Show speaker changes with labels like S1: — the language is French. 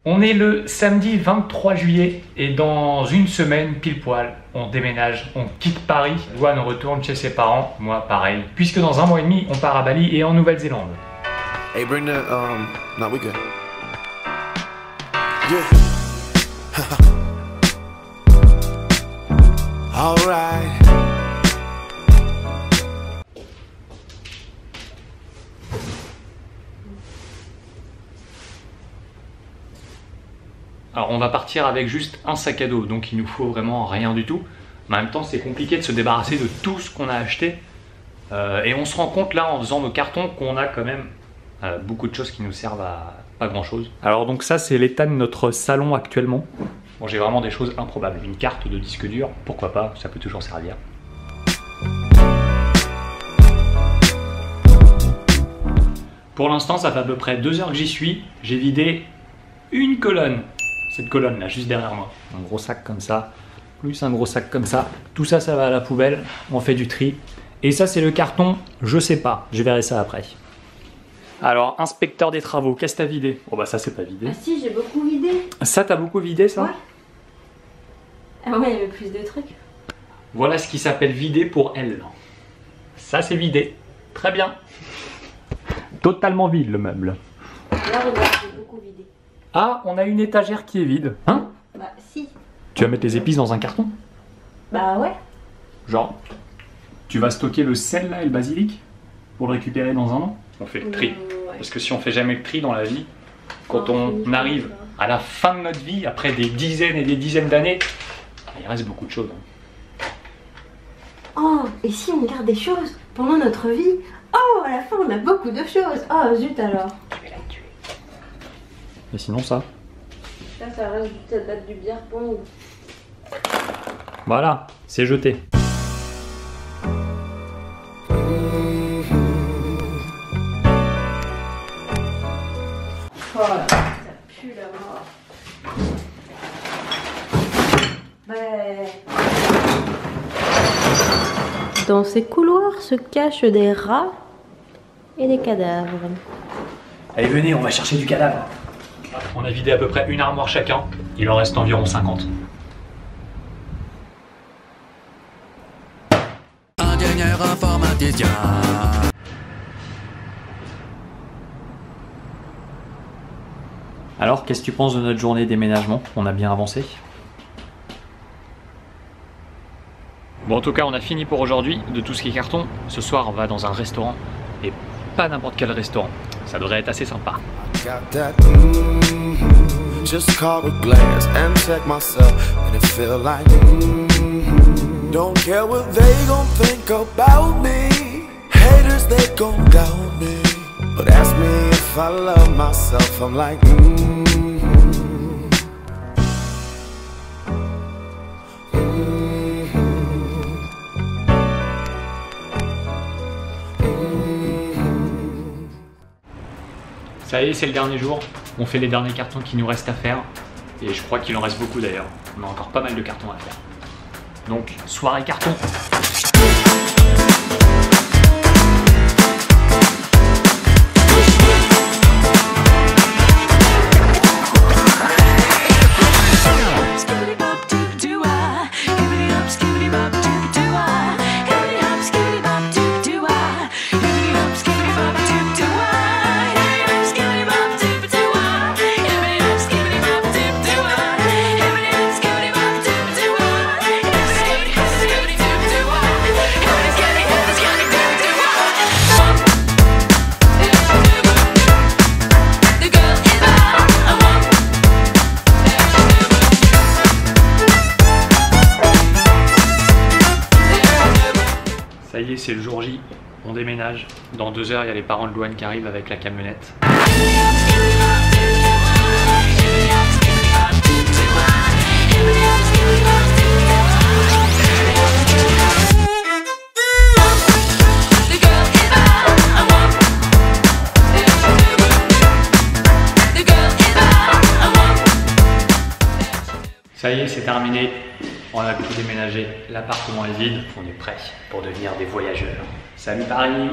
S1: On est le samedi 23 juillet et dans une semaine pile poil, on déménage, on quitte Paris. Douane retourne chez ses parents, moi pareil, puisque dans un mois et demi, on part à Bali et en Nouvelle-Zélande.
S2: Hey, bring the, no, we good. Yeah. All right.
S1: Alors on va partir avec juste un sac à dos, donc il nous faut vraiment rien du tout. Mais en même temps c'est compliqué de se débarrasser de tout ce qu'on a acheté. Et on se rend compte là en faisant nos cartons qu'on a quand même beaucoup de choses qui nous servent à pas grand chose. Alors donc ça c'est l'état de notre salon actuellement. Bon, j'ai vraiment des choses improbables. Une carte de disque dur, pourquoi pas, ça peut toujours servir. Pour l'instant ça fait à peu près 2 heures que j'y suis. J'ai vidé une colonne. Cette colonne là, juste derrière moi. Un gros sac comme ça, plus un gros sac comme ça. Tout ça, ça va à la poubelle. On fait du tri. Et ça, c'est le carton. Je sais pas. Je verrai ça après. Alors, inspecteur des travaux, qu'est-ce que t'as vidé? Oh bah ça, c'est pas vidé.
S3: Ah si, j'ai beaucoup vidé.
S1: Ça, t'as beaucoup vidé, ça?
S3: Ouais. Ah ouais, il y avait plus de trucs.
S1: Voilà ce qui s'appelle vider pour elle. Ça, c'est vidé. Très bien. Totalement vide, le meuble.
S3: Là, regarde, j'ai beaucoup vidé.
S1: Ah, on a une étagère qui est vide. Hein?
S3: Bah si.
S1: Tu vas mettre les épices dans un carton?
S3: Bah ouais.
S1: Genre, tu vas stocker le sel là et le basilic pour le récupérer dans un an? On fait le tri.
S3: Ouais.
S1: Parce que si on fait jamais le tri dans la vie, quand
S3: Oh,
S1: on arrive à la fin de notre vie, après des dizaines et des dizaines d'années, il reste beaucoup de choses.
S3: Oh, et si on garde des choses pendant notre vie? Oh, à la fin, on a beaucoup de choses. Oh, zut alors. Je vais la tuer.
S1: Et sinon ça?
S3: Ça reste ça date du bière pong.
S1: Voilà, c'est jeté.
S3: Oh, ça pue la mort. Dans ces couloirs se cachent des rats et des cadavres.
S1: Allez, venez, on va chercher du cadavre. On a vidé à peu près une armoire chacun. Il en reste environ 50.
S2: Un dernier informaticien.
S1: Alors, qu'est-ce que tu penses de notre journée déménagement? On a bien avancé? Bon, en tout cas, on a fini pour aujourd'hui de tout ce qui est carton. Ce soir, on va dans un restaurant. Et pas n'importe quel restaurant. Ça devrait être assez sympa.
S2: Got that, just call a glance and check myself, and it feel like, don't care what they gon' think about me. Haters, they gon' doubt me. But ask me if I love myself, I'm like,
S1: Ça y est, c'est le dernier jour. On fait les derniers cartons qui nous restent à faire. Et je crois qu'il en reste beaucoup d'ailleurs. On a encore pas mal de cartons à faire. Donc, soirée carton. Ça y est, c'est le jour J, on déménage. Dans 2 heures, il y a les parents de Louane qui arrivent avec la camionnette. Ça y est, c'est terminé. On a tout déménagé, l'appartement est vide, on est prêt pour devenir des voyageurs. Salut Paris!